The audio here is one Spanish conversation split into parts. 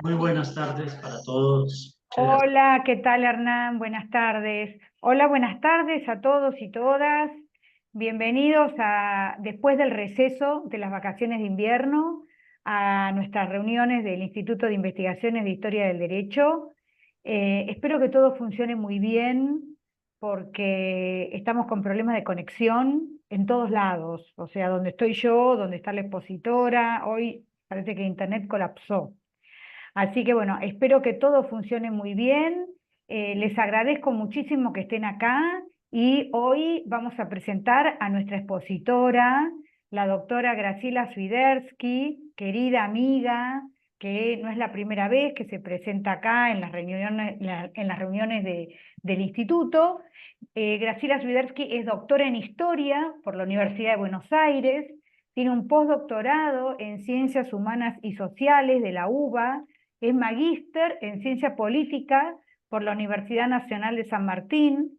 Muy buenas tardes para todos. Muchas gracias. Hola, ¿qué tal, Hernán? Buenas tardes. Hola, buenas tardes a todos y todas. Bienvenidos después del receso de las vacaciones de invierno, a nuestras reuniones del Instituto de Investigaciones de Historia del Derecho. Espero que todo funcione muy bien porque estamos con problemas de conexión en todos lados. O sea, donde estoy yo, donde está la expositora, hoy parece que Internet colapsó. Así que bueno, espero que todo funcione muy bien. Les agradezco muchísimo que estén acá y hoy vamos a presentar a nuestra expositora, la doctora Graciela Swiderski, querida amiga, que no es la primera vez que se presenta acá en las reuniones, del instituto. Graciela Swiderski es doctora en Historia por la Universidad de Buenos Aires, tiene un postdoctorado en Ciencias Humanas y Sociales de la UBA, es magíster en Ciencia Política por la Universidad Nacional de San Martín,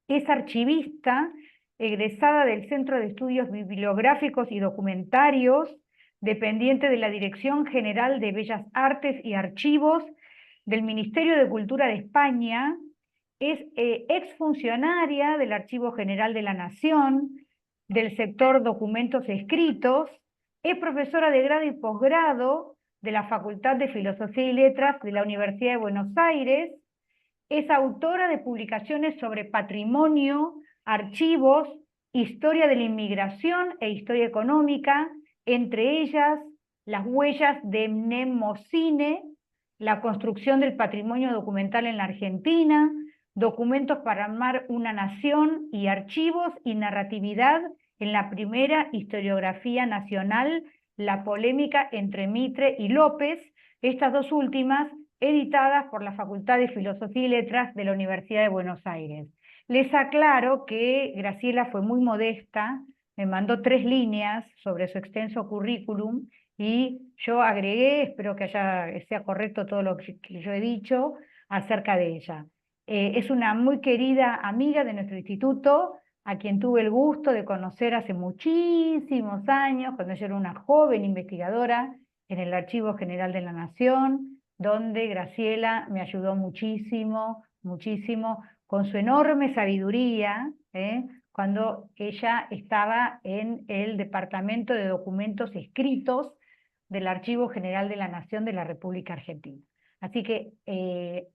es archivista, egresada del Centro de Estudios Bibliográficos y Documentarios, dependiente de la Dirección General de Bellas Artes y Archivos del Ministerio de Cultura de España, es exfuncionaria del Archivo General de la Nación, del sector documentos escritos, es profesora de grado y posgrado de la Facultad de Filosofía y Letras de la Universidad de Buenos Aires, es autora de publicaciones sobre patrimonio, archivos, historia de la inmigración e historia económica, entre ellas Las huellas de Mnemosine, la construcción del patrimonio documental en la Argentina, documentos para armar una nación y archivos y narratividad en la primera historiografía nacional, la polémica entre Mitre y López, estas dos últimas editadas por la Facultad de Filosofía y Letras de la Universidad de Buenos Aires. Les aclaro que Graciela fue muy modesta, me mandó 3 líneas sobre su extenso currículum y yo agregué, espero que sea correcto todo lo que yo he dicho acerca de ella. Es una muy querida amiga de nuestro instituto, a quien tuve el gusto de conocer hace muchísimos años, cuando yo era una joven investigadora en el Archivo General de la Nación, donde Graciela me ayudó muchísimo, muchísimo, con su enorme sabiduría, cuando ella estaba en el Departamento de Documentos Escritos del Archivo General de la Nación de la República Argentina. Así que,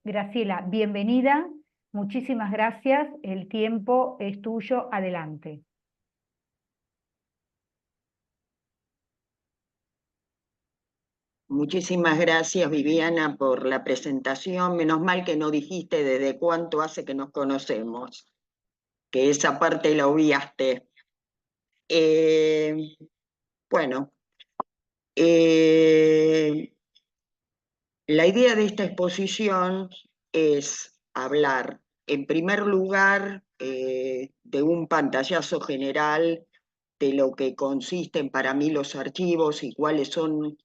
Graciela, bienvenida, muchísimas gracias, el tiempo es tuyo, adelante. Muchísimas gracias, Viviana, por la presentación. Menos mal que no dijiste desde cuánto hace que nos conocemos, que esa parte la obviaste. Eh, bueno, eh, la idea de esta exposición es hablar, en primer lugar, de un pantallazo general de lo que consisten para mí los archivos y cuáles son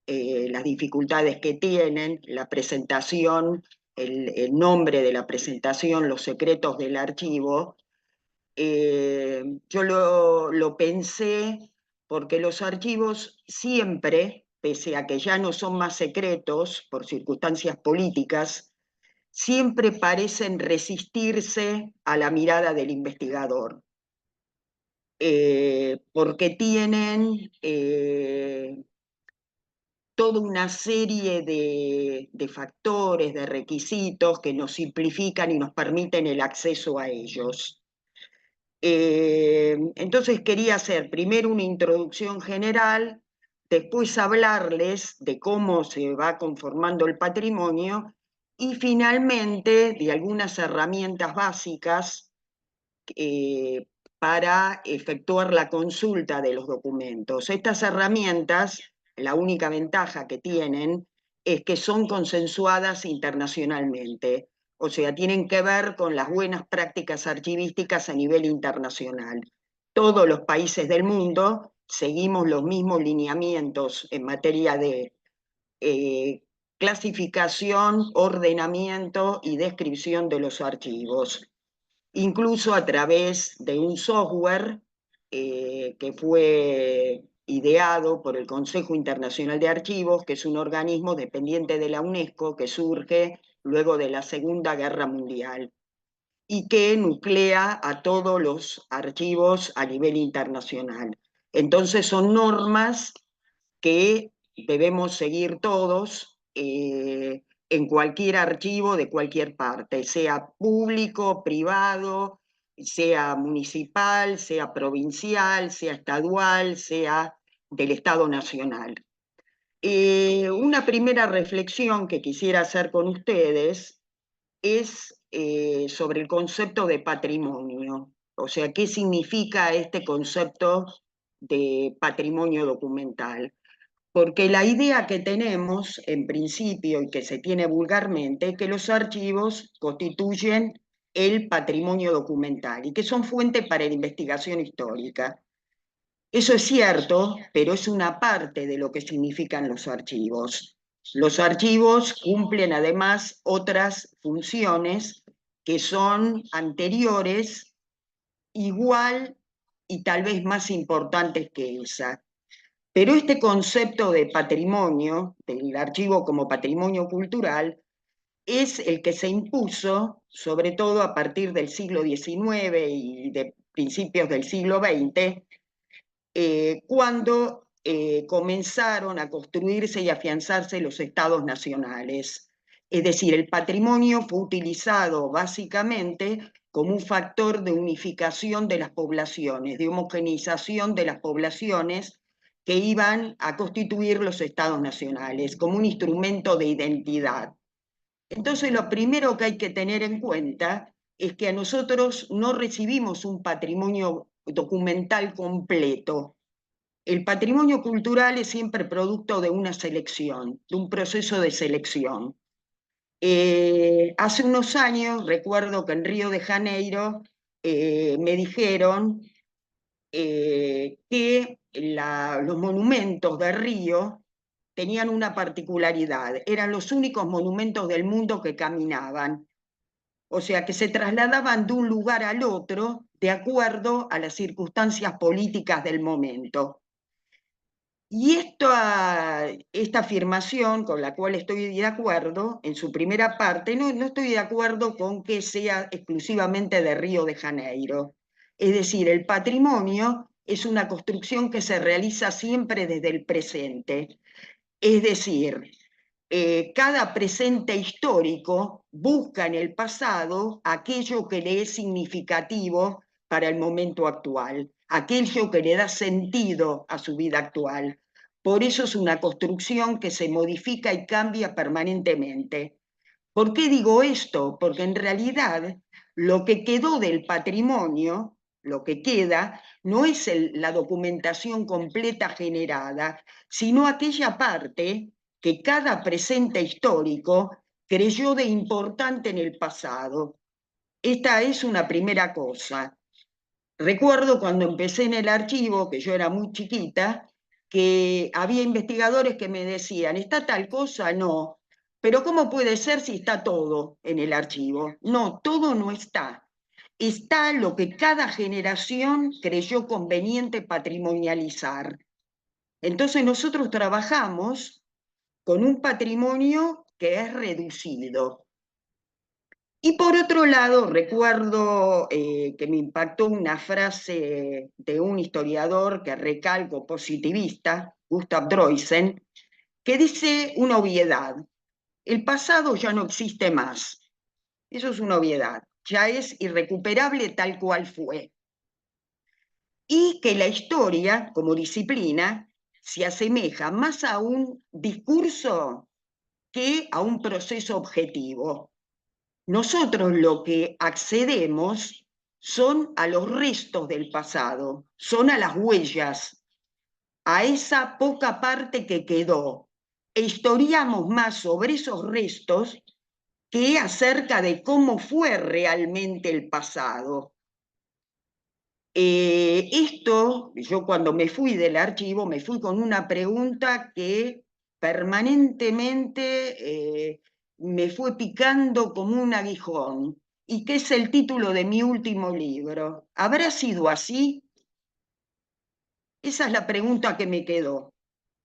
las dificultades que tienen, la presentación, el nombre de la presentación, los secretos del archivo. Yo lo pensé porque los archivos siempre, pese a que ya no son más secretos por circunstancias políticas, siempre parecen resistirse a la mirada del investigador, porque tienen toda una serie de factores, de requisitos que nos simplifican y nos permiten el acceso a ellos. Entonces quería hacer primero una introducción general, después hablarles de cómo se va conformando el patrimonio y finalmente de algunas herramientas básicas para efectuar la consulta de los documentos. Estas herramientas, la única ventaja que tienen es que son consensuadas internacionalmente, o sea, tienen que ver con las buenas prácticas archivísticas a nivel internacional. Todos los países del mundo seguimos los mismos lineamientos en materia de clasificación, ordenamiento y descripción de los archivos, incluso a través de un software que fue ideado por el Consejo Internacional de Archivos, que es un organismo dependiente de la UNESCO que surge luego de la Segunda Guerra Mundial y que nuclea a todos los archivos a nivel internacional. Entonces son normas que debemos seguir todos en cualquier archivo de cualquier parte, sea público, privado, sea municipal, sea provincial, sea estadual, sea del Estado Nacional. Una primera reflexión que quisiera hacer con ustedes es sobre el concepto de patrimonio. O sea, ¿qué significa este concepto de patrimonio documental? Porque la idea que tenemos en principio y que se tiene vulgarmente es que los archivos constituyen el patrimonio documental y que son fuente para la investigación histórica. Eso es cierto, pero es una parte de lo que significan los archivos. Los archivos cumplen además otras funciones que son anteriores, igual y tal vez más importantes que esa. Pero este concepto de patrimonio, del archivo como patrimonio cultural, es el que se impuso, sobre todo a partir del siglo XIX y de principios del siglo XX, cuando comenzaron a construirse y afianzarse los estados nacionales. Es decir, el patrimonio fue utilizado básicamente como un factor de unificación de las poblaciones, de homogeneización de las poblaciones que iban a constituir los estados nacionales, como un instrumento de identidad. Entonces, lo primero que hay que tener en cuenta es que a nosotros no recibimos un patrimonio documental completo. El patrimonio cultural es siempre producto de una selección, de un proceso de selección. Hace unos años, recuerdo que en Río de Janeiro me dijeron que los monumentos de Río tenían una particularidad, eran los únicos monumentos del mundo que caminaban, o sea, que se trasladaban de un lugar al otro de acuerdo a las circunstancias políticas del momento. Y esta afirmación con la cual estoy de acuerdo, en su primera parte, no estoy de acuerdo con que sea exclusivamente de Río de Janeiro. Es decir, el patrimonio es una construcción que se realiza siempre desde el presente. Es decir, cada presente histórico busca en el pasado aquello que le es significativo para el momento actual, aquello que le da sentido a su vida actual. Por eso es una construcción que se modifica y cambia permanentemente. ¿Por qué digo esto? Porque en realidad lo que quedó del patrimonio, lo que queda, no es la documentación completa generada, sino aquella parte que cada presente histórico creyó de importante en el pasado. Esta es una primera cosa. Recuerdo cuando empecé en el archivo, que yo era muy chiquita, que había investigadores que me decían, ¿está tal cosa? No. Pero ¿cómo puede ser si está todo en el archivo? No, todo no está. Está lo que cada generación creyó conveniente patrimonializar. Entonces nosotros trabajamos con un patrimonio que es reducido. Y por otro lado, recuerdo que me impactó una frase de un historiador que recalco positivista, Gustav Droysen, que dice una obviedad: el pasado ya no existe más. Eso es una obviedad, ya es irrecuperable tal cual fue. Y que la historia, como disciplina, se asemeja más a un discurso que a un proceso objetivo. Nosotros lo que accedemos son a los restos del pasado, son a las huellas, a esa poca parte que quedó. E historiamos más sobre esos restos que acerca de cómo fue realmente el pasado. Yo cuando me fui del archivo, me fui con una pregunta que permanentemente me fue picando como un aguijón, y que es el título de mi último libro. ¿Habrá sido así? Esa es la pregunta que me quedó.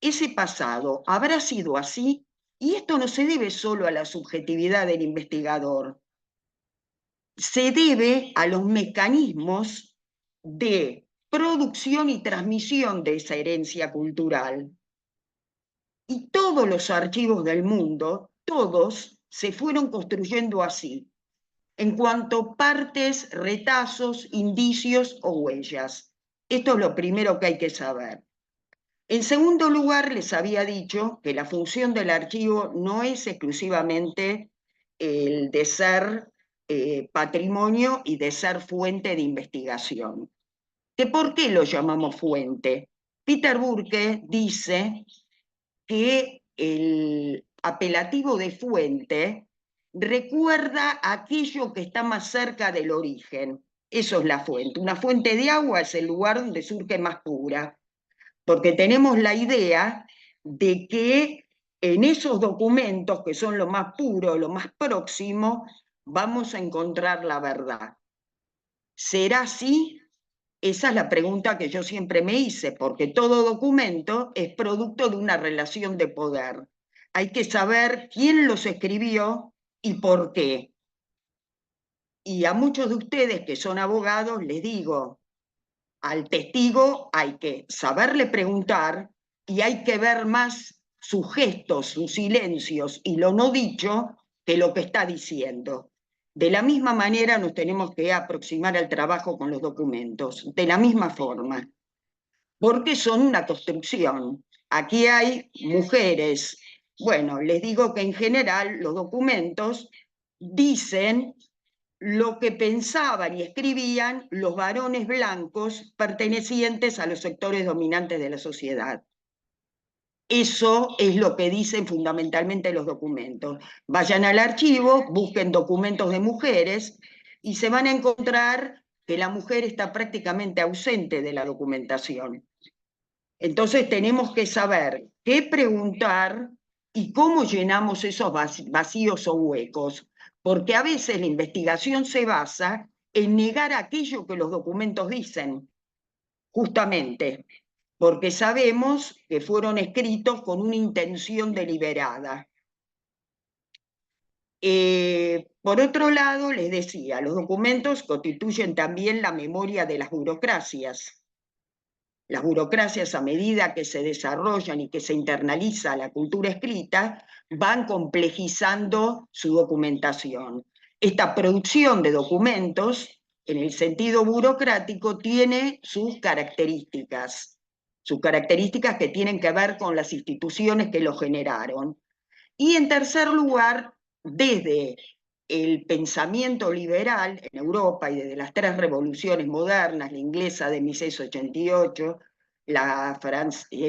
¿Ese pasado habrá sido así? Y esto no se debe solo a la subjetividad del investigador, se debe a los mecanismos de producción y transmisión de esa herencia cultural. Y todos los archivos del mundo, todos, se fueron construyendo así, en cuanto a partes, retazos, indicios o huellas. Esto es lo primero que hay que saber. En segundo lugar, les había dicho que la función del archivo no es exclusivamente el de ser patrimonio y de ser fuente de investigación. ¿Por qué lo llamamos fuente? Peter Burke dice que el apelativo de fuente recuerda aquello que está más cerca del origen. Eso es la fuente. Una fuente de agua es el lugar donde surge más pura, porque tenemos la idea de que en esos documentos, que son lo más puro, lo más próximo, vamos a encontrar la verdad. ¿Será así? Esa es la pregunta que yo siempre me hice, porque todo documento es producto de una relación de poder. Hay que saber quién los escribió y por qué. Y a muchos de ustedes que son abogados les digo, al testigo hay que saberle preguntar y hay que ver más sus gestos, sus silencios y lo no dicho que lo que está diciendo. De la misma manera nos tenemos que aproximar al trabajo con los documentos, de la misma forma, porque son una construcción. Aquí hay mujeres. Bueno, les digo que en general los documentos dicen lo que pensaban y escribían los varones blancos pertenecientes a los sectores dominantes de la sociedad. Eso es lo que dicen fundamentalmente los documentos. Vayan al archivo, busquen documentos de mujeres y se van a encontrar que la mujer está prácticamente ausente de la documentación. Entonces tenemos que saber qué preguntar y cómo llenamos esos vacíos o huecos, porque a veces la investigación se basa en negar aquello que los documentos dicen, justamente, porque sabemos que fueron escritos con una intención deliberada. Por otro lado, les decía, los documentos constituyen también la memoria de las burocracias. Las burocracias, a medida que se desarrollan y que se internaliza la cultura escrita, van complejizando su documentación. Esta producción de documentos, en el sentido burocrático, tiene sus características que tienen que ver con las instituciones que lo generaron. Y en tercer lugar, desde el pensamiento liberal en Europa y desde las tres revoluciones modernas, la inglesa de 1688, la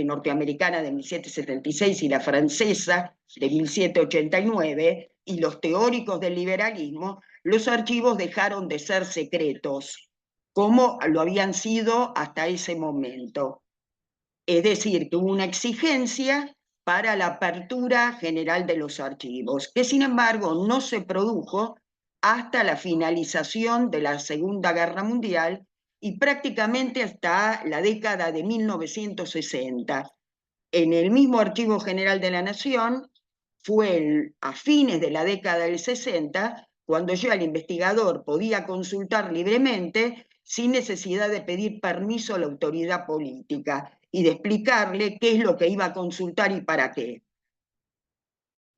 norteamericana de 1776 y la francesa de 1789, y los teóricos del liberalismo, los archivos dejaron de ser secretos, como lo habían sido hasta ese momento. Es decir, que hubo una exigencia para la apertura general de los archivos, que sin embargo no se produjo hasta la finalización de la Segunda Guerra Mundial y prácticamente hasta la década de 1960. En el mismo Archivo General de la Nación fue a fines de la década del 60 cuando ya el investigador podía consultar libremente sin necesidad de pedir permiso a la autoridad política y de explicarle qué es lo que iba a consultar y para qué.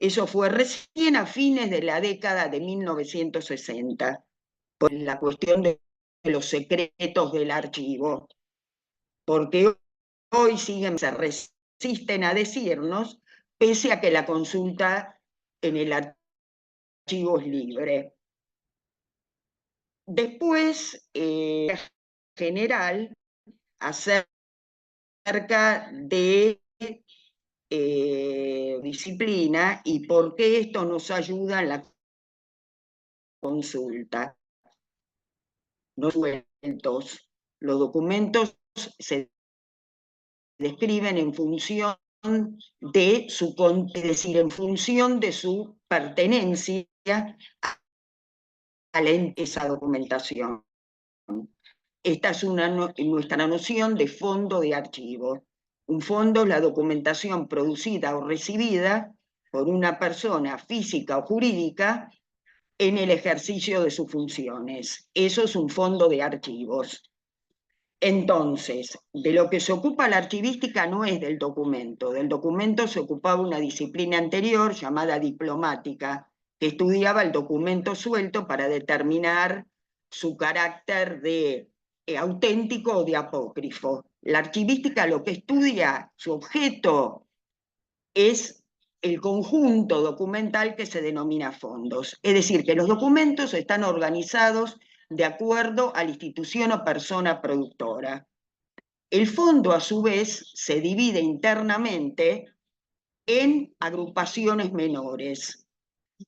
Eso fue recién a fines de la década de 1960, por la cuestión de los secretos del archivo, porque hoy se resisten a decirnos, pese a que la consulta en el archivo es libre. Después, general, acerca de disciplina y por qué esto nos ayuda en la consulta. No sueltos. Los documentos se describen en función de su, es decir, en función de su pertenencia a esa documentación. Esta es nuestra noción de fondo de archivo. Un fondo es la documentación producida o recibida por una persona física o jurídica en el ejercicio de sus funciones. Eso es un fondo de archivos. Entonces, de lo que se ocupa la archivística no es del documento se ocupaba una disciplina anterior llamada diplomática, que estudiaba el documento suelto para determinar su carácter de auténtico o de apócrifo. La archivística lo que estudia, su objeto, es el conjunto documental que se denomina fondos. Es decir, que los documentos están organizados de acuerdo a la institución o persona productora. El fondo, a su vez, se divide internamente en agrupaciones menores.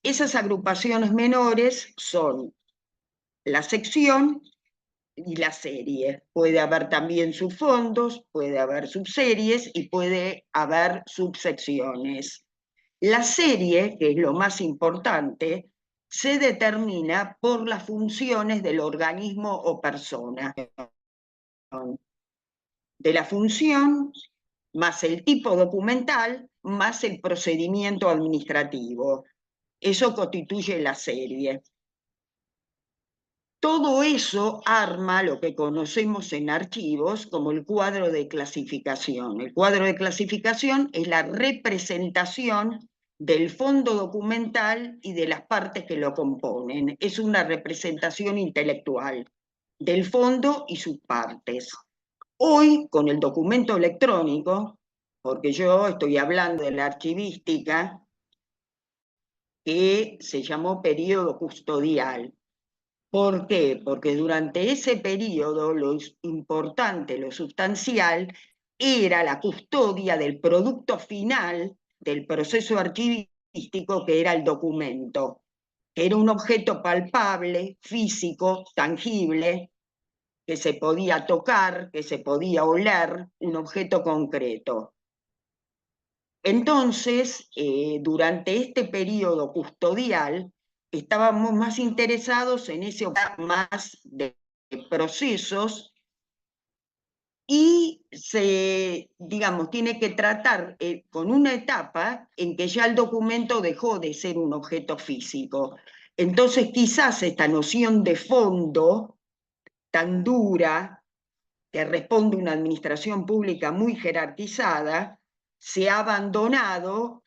Esas agrupaciones menores son la sección y la serie. Puede haber también subfondos, puede haber subseries y puede haber subsecciones. La serie, que es lo más importante, se determina por las funciones del organismo o persona. De la función, más el tipo documental, más el procedimiento administrativo. Eso constituye la serie. Todo eso arma lo que conocemos en archivos como el cuadro de clasificación. El cuadro de clasificación es la representación del fondo documental y de las partes que lo componen. Es una representación intelectual del fondo y sus partes. Hoy, con el documento electrónico, porque yo estoy hablando de la archivística, que se llamó periodo custodial. ¿Por qué? Porque durante ese periodo lo importante, lo sustancial, era la custodia del producto final del proceso archivístico, que era el documento, que era un objeto palpable, físico, tangible, que se podía tocar, que se podía oler, un objeto concreto. Entonces, durante este periodo custodial, estábamos más interesados en ese más de procesos y digamos, tiene que tratar con una etapa en que ya el documento dejó de ser un objeto físico. Entonces, quizás esta noción de fondo tan dura, que responde a una administración pública muy jerarquizada, se ha abandonado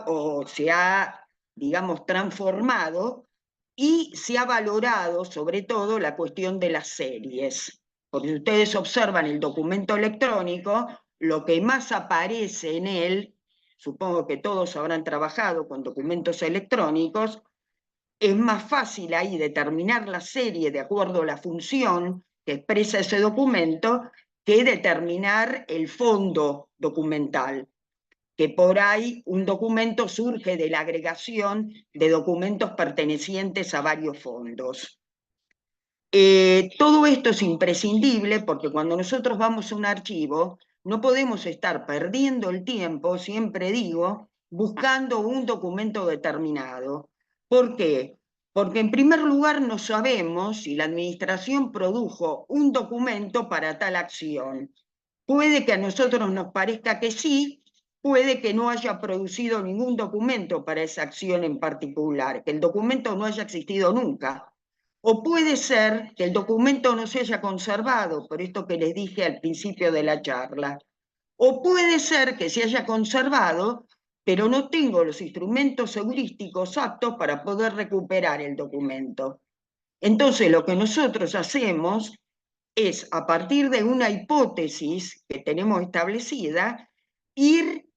o se ha, digamos, transformado y se ha valorado sobre todo la cuestión de las series. Porque si ustedes observan el documento electrónico, lo que más aparece en él, supongo que todos habrán trabajado con documentos electrónicos, es más fácil ahí determinar la serie de acuerdo a la función que expresa ese documento que determinar el fondo documental, que por ahí un documento surge de la agregación de documentos pertenecientes a varios fondos. Todo esto es imprescindible porque cuando nosotros vamos a un archivo no podemos estar perdiendo el tiempo, siempre digo, buscando un documento determinado. ¿Por qué? Porque en primer lugar no sabemos si la administración produjo un documento para tal acción. Puede que a nosotros nos parezca que sí, puede que no haya producido ningún documento para esa acción en particular, que el documento no haya existido nunca. O puede ser que el documento no se haya conservado, por esto que les dije al principio de la charla. O puede ser que se haya conservado, pero no tengo los instrumentos heurísticos aptos para poder recuperar el documento. Entonces, lo que nosotros hacemos es, a partir de una hipótesis que tenemos establecida, ir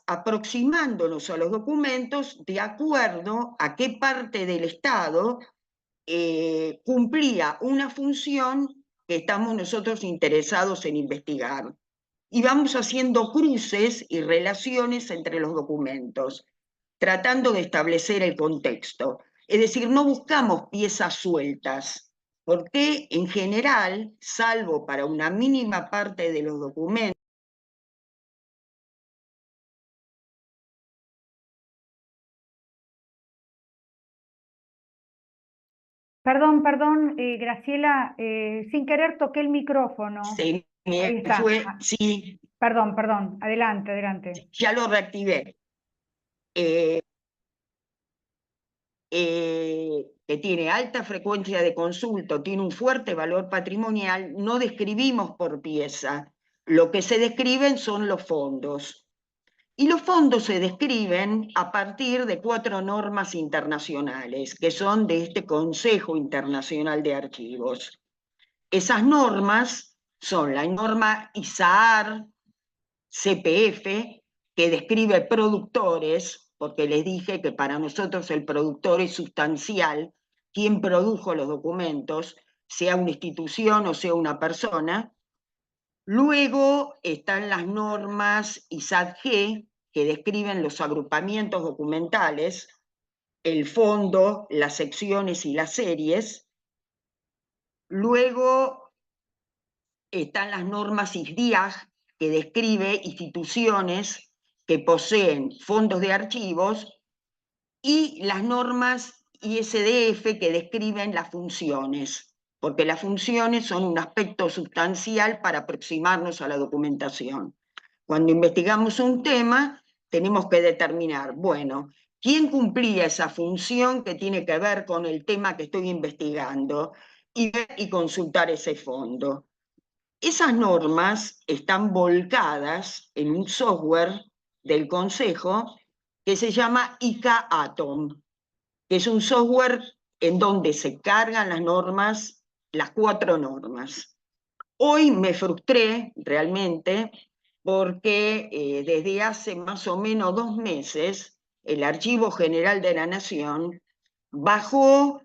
aproximándonos a los documentos de acuerdo a qué parte del Estado cumplía una función que estamos nosotros interesados en investigar. Y vamos haciendo cruces y relaciones entre los documentos, tratando de establecer el contexto. Es decir, no buscamos piezas sueltas, porque en general, salvo para una mínima parte de los documentos, Perdón, perdón, Graciela, sin querer toqué el micrófono. Se Ahí me está. fue, sí, Perdón, perdón, adelante, adelante. ya lo reactivé. Eh, que tiene alta frecuencia de consulta, tiene un fuerte valor patrimonial, no describimos por pieza. Lo que se describen son los fondos. Y los fondos se describen a partir de 4 normas internacionales, que son de este Consejo Internacional de Archivos. Esas normas son la norma ISAAR, CPF, que describe productores, porque les dije que para nosotros el productor es sustancial, quien produjo los documentos, sea una institución o sea una persona. Luego están las normas ISAT-G, que describen los agrupamientos documentales, el fondo, las secciones y las series. Luego están las normas ISDIAG, que describe instituciones que poseen fondos de archivos, y las normas ISDF, que describen las funciones, porque las funciones son un aspecto sustancial para aproximarnos a la documentación. Cuando investigamos un tema, tenemos que determinar, bueno, ¿quién cumplía esa función que tiene que ver con el tema que estoy investigando? Y consultar ese fondo. Esas normas están volcadas en un software del Consejo que se llama ICA Atom, que es un software en donde se cargan las normas, las 4 normas. Hoy me frustré realmente porque desde hace más o menos 2 meses el Archivo General de la Nación bajó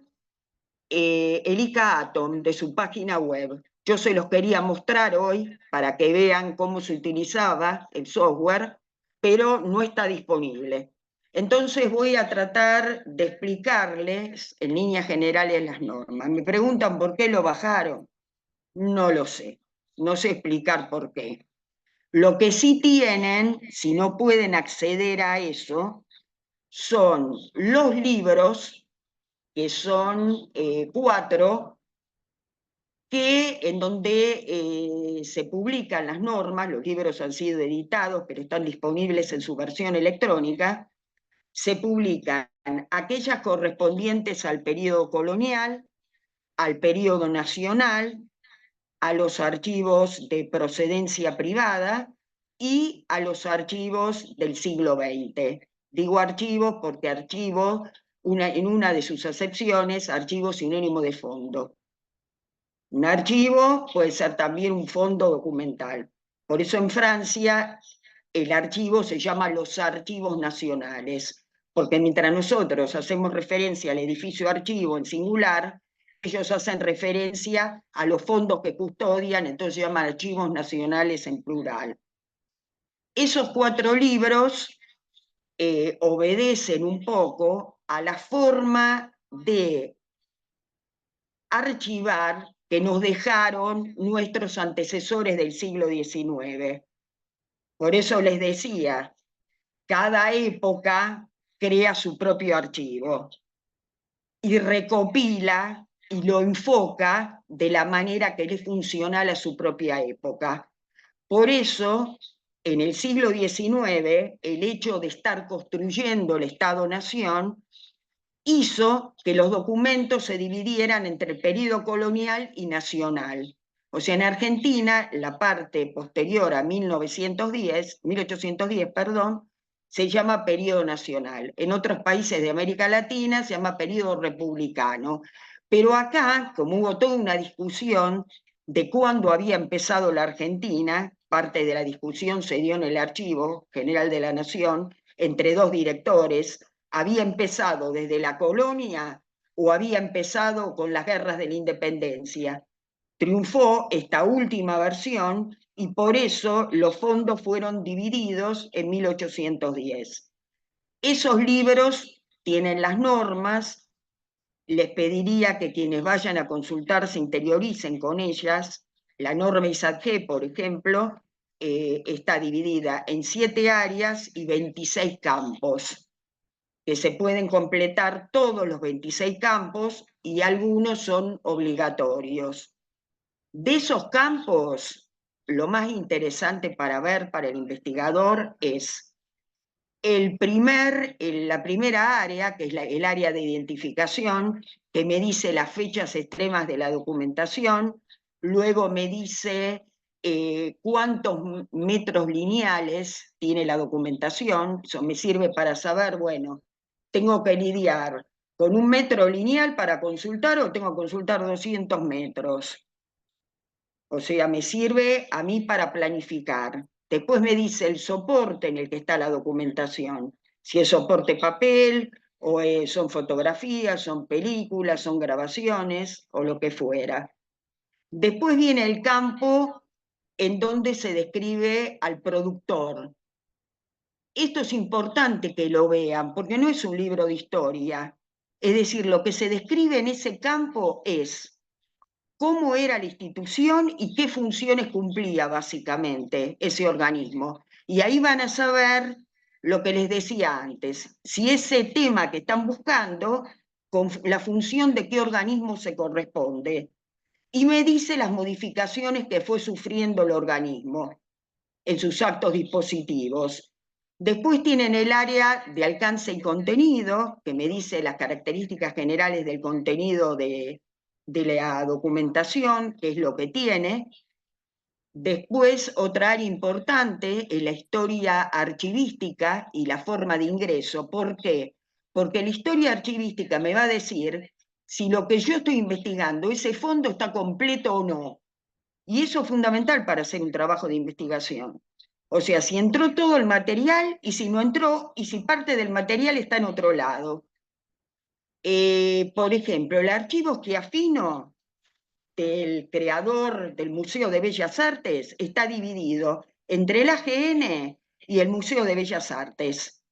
el ICA Atom de su página web. Yo se los quería mostrar hoy para que vean cómo se utilizaba el software, pero no está disponible. Entonces voy a tratar de explicarles en líneas generales las normas. Me preguntan por qué lo bajaron. No lo sé. No sé explicar por qué. Lo que sí tienen, si no pueden acceder a eso, son los libros, que son 4, en donde se publican las normas. Los libros han sido editados, pero están disponibles en su versión electrónica. Se publican aquellas correspondientes al periodo colonial, al periodo nacional, a los archivos de procedencia privada y a los archivos del siglo XX. Digo archivos porque archivo, en una de sus acepciones, archivo sinónimo de fondo. Un archivo puede ser también un fondo documental. Por eso en Francia el archivo se llama los archivos nacionales, porque mientras nosotros hacemos referencia al edificio archivo en singular, ellos hacen referencia a los fondos que custodian, entonces se llaman archivos nacionales en plural. Esos 4 libros obedecen un poco a la forma de archivar que nos dejaron nuestros antecesores del siglo XIX. Por eso les decía, cada época crea su propio archivo y recopila y lo enfoca de la manera que le funciona a su propia época. Por eso, en el siglo XIX, el hecho de estar construyendo el Estado-Nación hizo que los documentos se dividieran entre el periodo colonial y nacional. O sea, en Argentina, la parte posterior a 1810, se llama periodo nacional. En otros países de América Latina se llama periodo republicano. Pero acá, como hubo toda una discusión de cuándo había empezado la Argentina, parte de la discusión se dio en el Archivo General de la Nación, entre 2 directores, había empezado desde la colonia o había empezado con las guerras de la independencia. Triunfó esta última versión y por eso los fondos fueron divididos en 1810. Esos libros tienen las normas. Les pediría que quienes vayan a consultar se interioricen con ellas. La norma ISAT-G, por ejemplo, está dividida en 7 áreas y 26 campos. que se pueden completar todos los 26 campos y algunos son obligatorios. De esos campos, lo más interesante para ver para el investigador es la primera área, que es el área de identificación, que me dice las fechas extremas de la documentación, luego me dice cuántos metros lineales tiene la documentación. Eso me sirve para saber, bueno, tengo que lidiar con 1 metro lineal para consultar o tengo que consultar 200 metros. O sea, me sirve a mí para planificar. Después me dice el soporte en el que está la documentación, si es soporte papel, o son fotografías, son películas, son grabaciones, o lo que fuera. Después viene el campo en donde se describe al productor. Esto es importante que lo vean, porque no es un libro de historia. Es decir, lo que se describe en ese campo es cómo era la institución y qué funciones cumplía básicamente ese organismo. Y ahí van a saber lo que les decía antes, si ese tema que están buscando, con la función de qué organismo se corresponde. Y me dice las modificaciones que fue sufriendo el organismo en sus actos dispositivos. Después tienen el área de alcance y contenido, que me dice las características generales del contenido de la documentación, qué es lo que tiene. Después, otra área importante es la historia archivística y la forma de ingreso. ¿Por qué? Porque la historia archivística me va a decir si lo que yo estoy investigando, ese fondo está completo o no. Y eso es fundamental para hacer un trabajo de investigación. O sea, si entró todo el material y si no entró, y si parte del material está en otro lado. Por ejemplo, el archivo Schiaffino del creador del Museo de Bellas Artes está dividido entre el AGN y el Museo de Bellas Artes.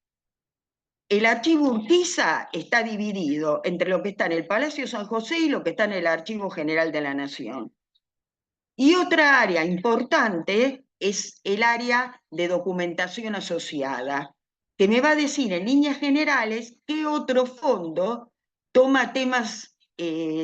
El archivo Urquiza está dividido entre lo que está en el Palacio San José y lo que está en el Archivo General de la Nación. Y otra área importante es el área de documentación asociada, que me va a decir en líneas generales qué otro fondo toma temas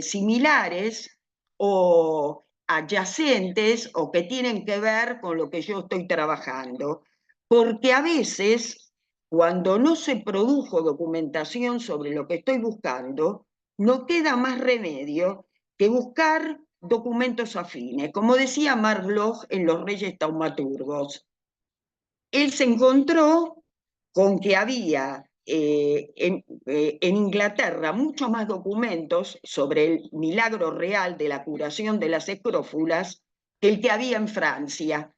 similares o adyacentes o que tienen que ver con lo que yo estoy trabajando. Porque a veces, cuando no se produjo documentación sobre lo que estoy buscando, no queda más remedio que buscar documentos afines. Como decía Marlowe en Los Reyes Taumaturgos, él se encontró con que había en Inglaterra muchos más documentos sobre el milagro real de la curación de las escrófulas que el que había en Francia.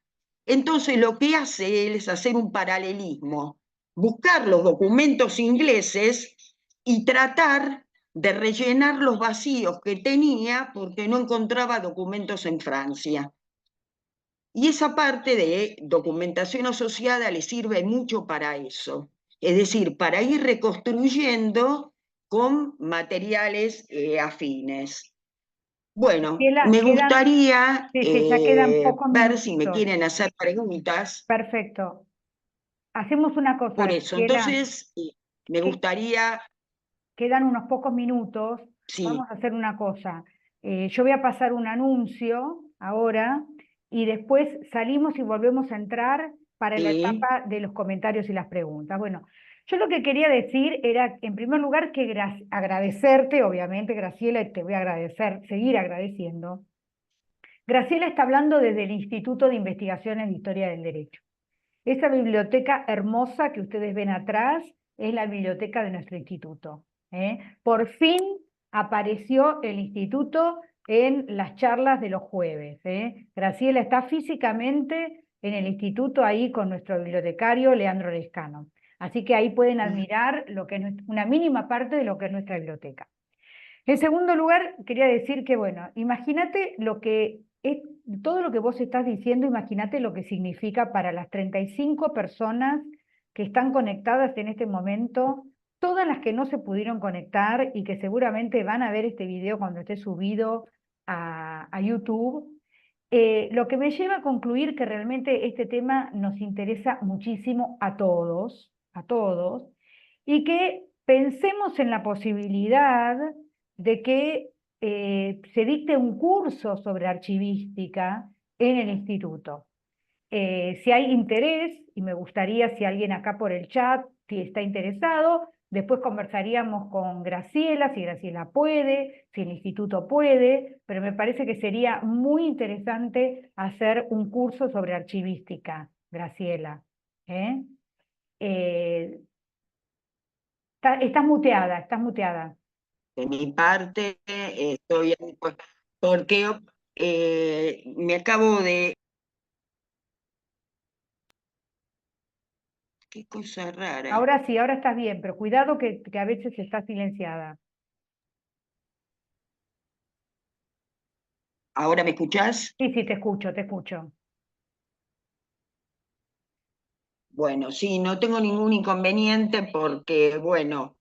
Entonces lo que hace él es hacer un paralelismo, buscar los documentos ingleses y tratar de rellenar los vacíos que tenía porque no encontraba documentos en Francia. Y esa parte de documentación asociada le sirve mucho para eso, es decir, para ir reconstruyendo con materiales afines. Bueno, me gustaría sí, ya quedan pocos ver si me minutitos. quieren hacer preguntas. Perfecto. Hacemos una cosa. Por eso, entonces, me gustaría... Quedan unos pocos minutos. Sí. Vamos a hacer una cosa. Yo voy a pasar un anuncio ahora y después salimos y volvemos a entrar para la etapa de los comentarios y las preguntas. Bueno, yo lo que quería decir era, en primer lugar, que agradecerte, obviamente, Graciela, y te voy a agradecer, seguir agradeciendo. Graciela está hablando desde el Instituto de Investigaciones de Historia del Derecho. Esa biblioteca hermosa que ustedes ven atrás es la biblioteca de nuestro instituto. Por fin apareció el instituto en las charlas de los jueves. Graciela está físicamente en el instituto ahí con nuestro bibliotecario Leandro Lescano. Así que ahí pueden admirar lo que es una mínima parte de lo que es nuestra biblioteca. En segundo lugar, quería decir que, bueno, imagínate lo que es, todo lo que vos estás diciendo, imagínate lo que significa para las 35 personas que están conectadas en este momento, todas las que no se pudieron conectar y que seguramente van a ver este video cuando esté subido a YouTube. Lo que me lleva a concluir que realmente este tema nos interesa muchísimo a todos, y que pensemos en la posibilidad de que se dicte un curso sobre archivística en el instituto. Si hay interés, y me gustaría si alguien acá por el chat, si está interesado, después conversaríamos con Graciela, si Graciela puede, si el instituto puede, pero me parece que sería muy interesante hacer un curso sobre archivística, Graciela. Estás muteada, estás muteada. De mi parte, estoy ahí, pues, porque me acabo de... Qué cosa rara. Ahora sí, ahora estás bien, pero cuidado que a veces está silenciada. ¿Ahora me escuchás? Sí, sí, te escucho, te escucho. Bueno, sí, no tengo ningún inconveniente porque, bueno,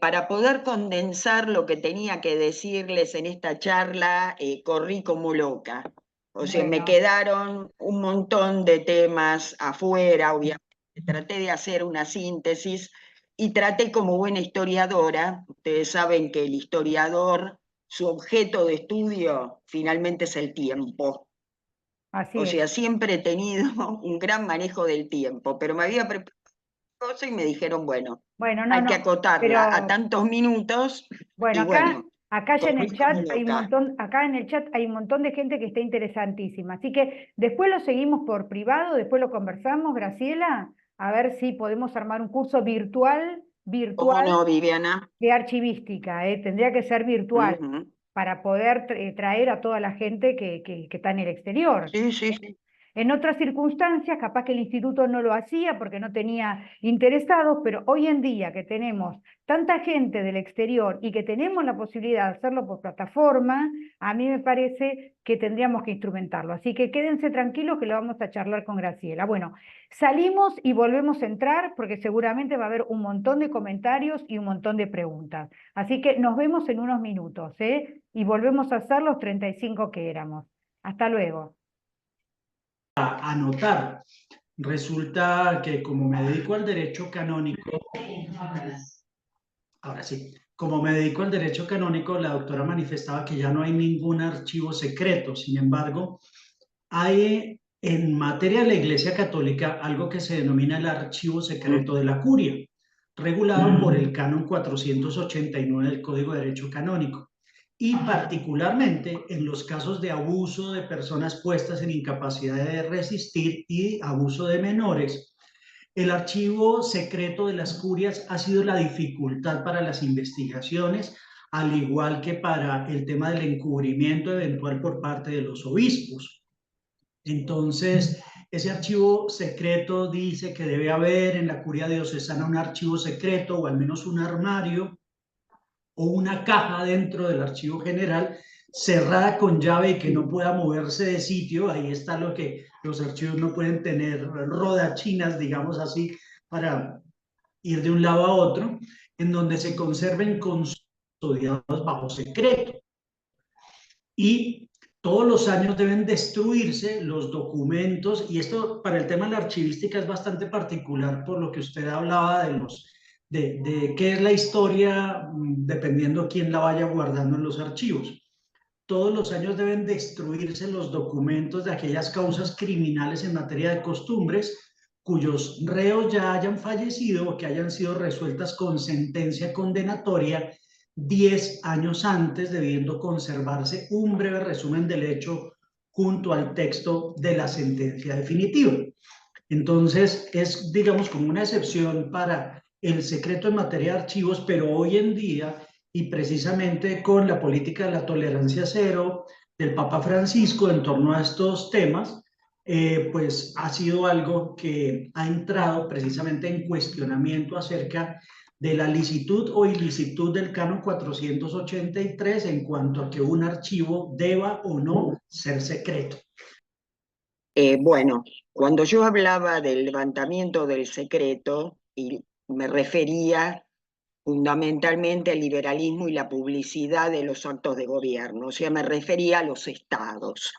para poder condensar lo que tenía que decirles en esta charla, corrí como loca. O sea, me Bueno, quedaron un montón de temas afuera, obviamente. Traté de hacer una síntesis y traté como buena historiadora. Ustedes saben que el historiador, su objeto de estudio finalmente es el tiempo. así O es. sea, siempre he tenido un gran manejo del tiempo, pero me había preparado cosa y me dijeron, bueno, Bueno, no, hay que no, acotarla a pero tantos minutos bueno, y bueno, acá ya en el corrí como chat hay un loca. montón, acá en el chat hay un montón de gente que está interesantísima. Así que después lo seguimos por privado, después lo conversamos, Graciela, a ver si podemos armar un curso virtual, ¿Cómo virtual no, Viviana? de archivística, tendría que ser virtual Ujú. para poder traer a toda la gente que está en el exterior. Sí, sí, sí. En otras circunstancias, capaz que el instituto no lo hacía porque no tenía interesados, pero hoy en día que tenemos tanta gente del exterior y que tenemos la posibilidad de hacerlo por plataforma, a mí me parece que tendríamos que instrumentarlo. Así que quédense tranquilos que lo vamos a charlar con Graciela. Bueno, salimos y volvemos a entrar porque seguramente va a haber un montón de comentarios y un montón de preguntas. Así que nos vemos en unos minutos, y volvemos a hacer los 35 que éramos. Hasta luego. Anotar. Resulta que como me dedico al derecho canónico, ahora sí, como me dedico al derecho canónico, la doctora manifestaba que ya no hay ningún archivo secreto. Sin embargo, hay en materia de la Iglesia Católica algo que se denomina el archivo secreto de la curia, regulado por el canon 489 del Código de Derecho Canónico. Y particularmente en los casos de abuso de personas puestas en incapacidad de resistir y abuso de menores, el archivo secreto de las curias ha sido la dificultad para las investigaciones, al igual que para el tema del encubrimiento eventual por parte de los obispos. Entonces, ese archivo secreto dice que debe haber en la curia diocesana un archivo secreto o al menos un armario o una caja dentro del archivo general cerrada con llave y que no pueda moverse de sitio. Ahí está lo que los archivos no pueden tener rodachinas, digamos así, para ir de un lado a otro, en donde se conserven custodiados bajo secreto. Y todos los años deben destruirse los documentos, y esto para el tema de la archivística es bastante particular por lo que usted hablaba de qué es la historia, dependiendo quién la vaya guardando en los archivos. Todos los años deben destruirse los documentos de aquellas causas criminales en materia de costumbres cuyos reos ya hayan fallecido o que hayan sido resueltas con sentencia condenatoria 10 años antes, debiendo conservarse un breve resumen del hecho junto al texto de la sentencia definitiva. Entonces, es, digamos, como una excepción para el secreto en materia de archivos, pero hoy en día, y precisamente con la política de la tolerancia cero del Papa Francisco en torno a estos temas, pues ha sido algo que ha entrado precisamente en cuestionamiento acerca de la licitud o ilicitud del canon 483 en cuanto a que un archivo deba o no ser secreto. Bueno, cuando yo hablaba del levantamiento del secreto, y me refería fundamentalmente al liberalismo y la publicidad de los actos de gobierno, o sea, me refería a los estados.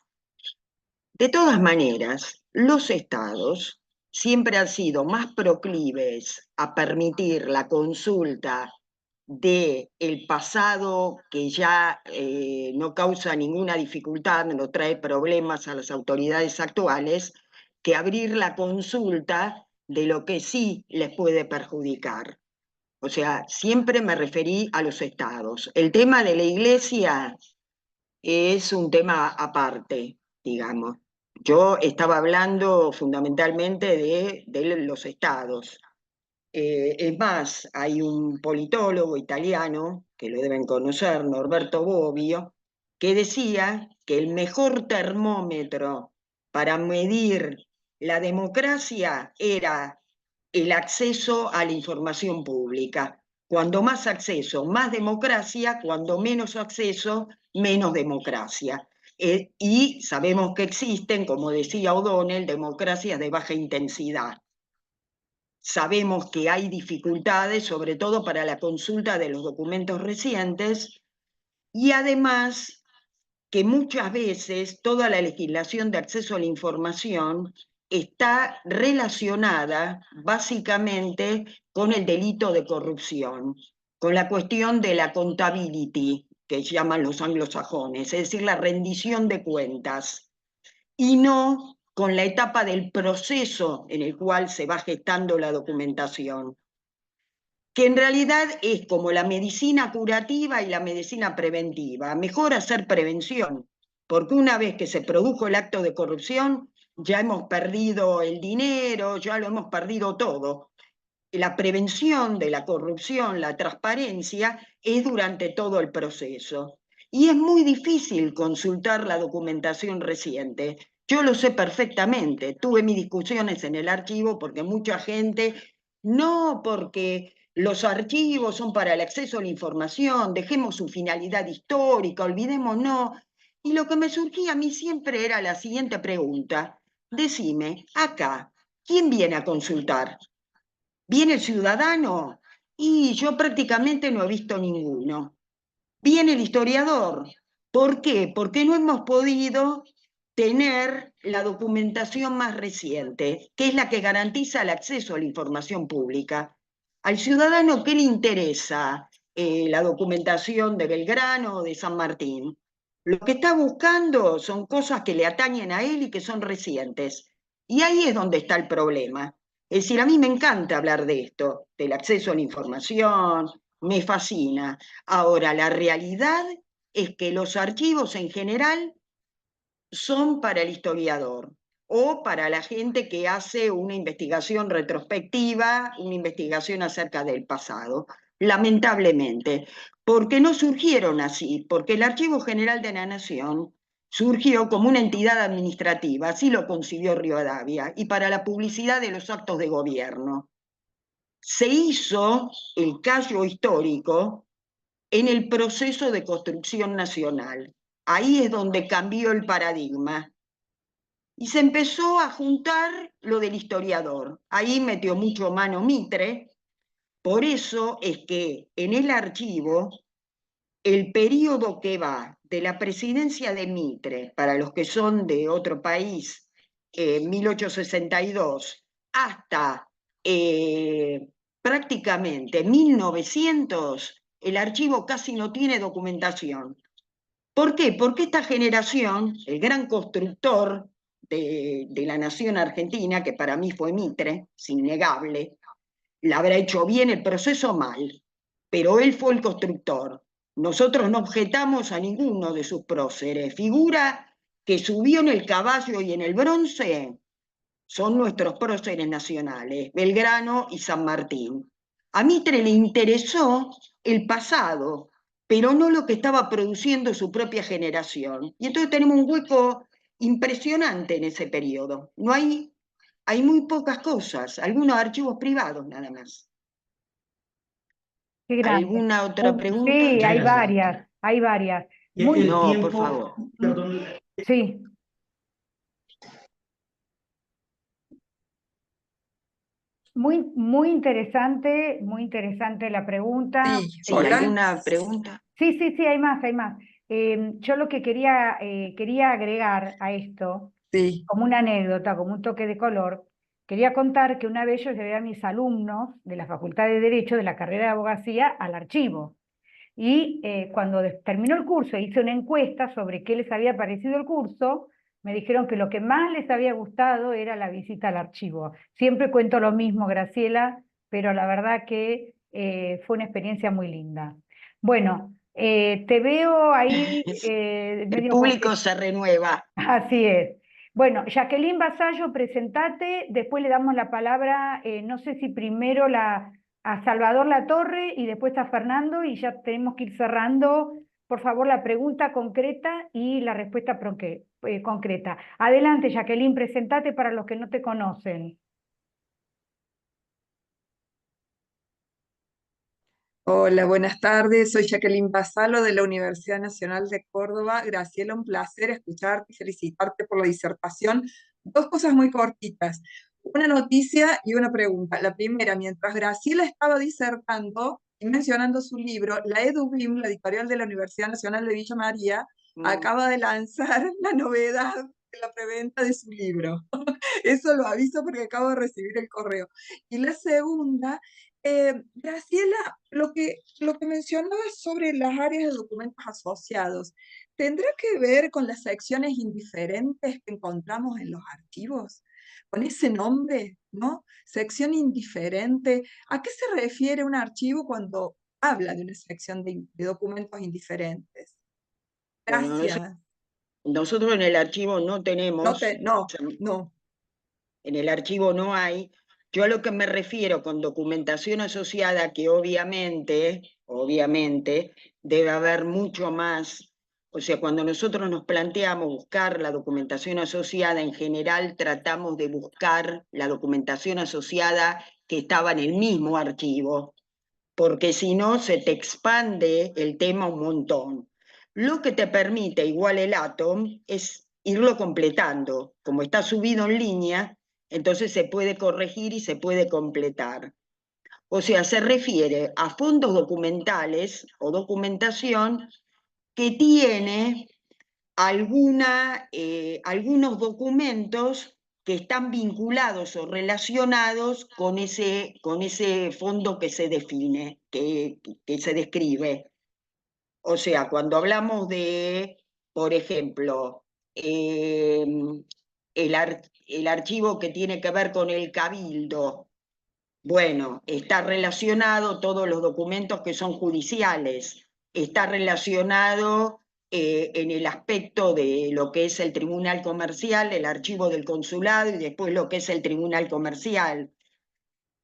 De todas maneras, los estados siempre han sido más proclives a permitir la consulta del pasado que ya no causa ninguna dificultad, no trae problemas a las autoridades actuales, que abrir la consulta de lo que sí les puede perjudicar. O sea, siempre me referí a los estados. El tema de la iglesia es un tema aparte, digamos. Yo estaba hablando fundamentalmente de los estados. Es más, hay un politólogo italiano, que lo deben conocer, Norberto Bobbio, que decía que el mejor termómetro para medir la democracia era el acceso a la información pública. Cuando más acceso, más democracia; cuando menos acceso, menos democracia. Y sabemos que existen, como decía O'Donnell, democracias de baja intensidad. Sabemos que hay dificultades, sobre todo para la consulta de los documentos recientes, y además que muchas veces toda la legislación de acceso a la información está relacionada básicamente con el delito de corrupción, con la cuestión de la accountability, que llaman los anglosajones, es decir, la rendición de cuentas, y no con la etapa del proceso en el cual se va gestando la documentación, que en realidad es como la medicina curativa y la medicina preventiva. Mejor hacer prevención, porque una vez que se produjo el acto de corrupción, ya hemos perdido el dinero, ya lo hemos perdido todo. La prevención de la corrupción, la transparencia, es durante todo el proceso. Y es muy difícil consultar la documentación reciente. Yo lo sé perfectamente. Tuve mis discusiones en el archivo porque mucha gente, no, porque los archivos son para el acceso a la información, dejemos su finalidad histórica, olvidémonos. Y lo que me surgía a mí siempre era la siguiente pregunta. Decime, acá, ¿quién viene a consultar? ¿Viene el ciudadano? Y yo prácticamente no he visto ninguno. ¿Viene el historiador? ¿Por qué? Porque no hemos podido tener la documentación más reciente, que es la que garantiza el acceso a la información pública. Al ciudadano, ¿qué le interesa la documentación de Belgrano o de San Martín? Lo que está buscando son cosas que le atañen a él y que son recientes. Y ahí es donde está el problema. Es decir, a mí me encanta hablar de esto, del acceso a la información, me fascina. Ahora, la realidad es que los archivos en general son para el historiador o para la gente que hace una investigación retrospectiva, una investigación acerca del pasado, lamentablemente, porque no surgieron así, porque el Archivo General de la Nación surgió como una entidad administrativa, así lo concibió Rivadavia, y para la publicidad de los actos de gobierno. Se hizo el callo histórico en el proceso de construcción nacional. Ahí es donde cambió el paradigma. Y se empezó a juntar lo del historiador. Ahí metió mucho mano Mitre. Por eso es que en el archivo, el periodo que va de la presidencia de Mitre, para los que son de otro país, 1862, hasta prácticamente 1900, el archivo casi no tiene documentación. ¿Por qué? Porque esta generación, el gran constructor de la nación argentina, que para mí fue Mitre, es innegable, la habrá hecho bien el proceso mal, pero él fue el constructor. Nosotros no objetamos a ninguno de sus próceres. Figura que subió en el caballo y en el bronce son nuestros próceres nacionales, Belgrano y San Martín. A Mitre le interesó el pasado, pero no lo que estaba produciendo su propia generación. Y entonces tenemos un hueco impresionante en ese periodo. No hay muy pocas cosas, algunos archivos privados nada más. Qué grande. ¿Alguna otra pregunta? Sí, Muchas hay gracias. varias, hay varias. Y Muy, el No, por tiempo, favor. perdón, sí, muy interesante la pregunta. Sí, Sí, hola. ¿alguna pregunta? Sí, sí, sí, hay más, hay más. Yo lo que quería agregar a esto, Sí, como una anécdota, como un toque de color, quería contar que una vez yo llevé a mis alumnos de la Facultad de Derecho de la carrera de abogacía al archivo. Y cuando terminó el curso, hice una encuesta sobre qué les había parecido el curso. Me dijeron que lo que más les había gustado era la visita al archivo. Siempre cuento lo mismo, Graciela, pero la verdad que fue una experiencia muy linda. Bueno, te veo ahí El medio público se renueva. Así es. Bueno, Jacqueline Basallo, presentate, después le damos la palabra, no sé si primero a Salvador Latorre y después a Fernando, y ya tenemos que ir cerrando. Por favor, la pregunta concreta y la respuesta concreta. Adelante, Jacqueline, presentate para los que no te conocen. Hola, buenas tardes. Soy Jacqueline Basalo de la Universidad Nacional de Córdoba. Graciela, un placer escucharte y felicitarte por la disertación. Dos cosas muy cortitas. Una noticia y una pregunta. La primera, mientras Graciela estaba disertando y mencionando su libro, la EduBIM, la editorial de la Universidad Nacional de Villa María, acaba de lanzar la novedad de la preventa de su libro. Eso lo aviso porque acabo de recibir el correo. Y la segunda, Graciela, lo que mencionabas sobre las áreas de documentos asociados, ¿tendrá que ver con las secciones indiferentes que encontramos en los archivos? Con ese nombre, ¿no? Sección indiferente. ¿A qué se refiere un archivo cuando habla de una sección de documentos indiferentes? Bueno, Gracias. nosotros en el archivo no No, tenemos, no. en el archivo no hay. Yo a lo que me refiero con documentación asociada, que obviamente, debe haber mucho más. O sea, cuando nosotros nos planteamos buscar la documentación asociada, en general tratamos de buscar la documentación asociada que estaba en el mismo archivo, porque si no se te expande el tema un montón. Lo que te permite, igual el Atom, es irlo completando. Como está subido en línea, entonces se puede corregir y se puede completar. O sea, se refiere a fondos documentales o documentación que tiene algunos documentos que están vinculados o relacionados con ese fondo que se define, que se describe. O sea, cuando hablamos de, por ejemplo, el archivo que tiene que ver con el cabildo, bueno, está relacionado todos los documentos que son judiciales, está relacionado en el aspecto de lo que es el tribunal comercial, el archivo del consulado y después lo que es el tribunal comercial.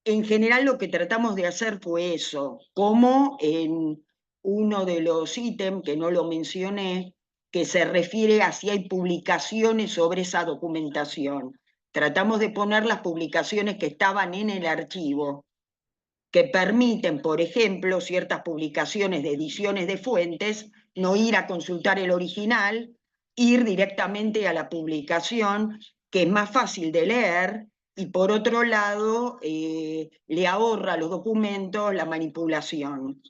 En general lo que tratamos de hacer fue eso, como en uno de los ítems, que no lo mencioné, que se refiere a si hay publicaciones sobre esa documentación. Tratamos de poner las publicaciones que estaban en el archivo, que permiten, por ejemplo, ciertas publicaciones de ediciones de fuentes, no ir a consultar el original, ir directamente a la publicación, que es más fácil de leer, y por otro lado, le ahorra a los documentos la manipulación.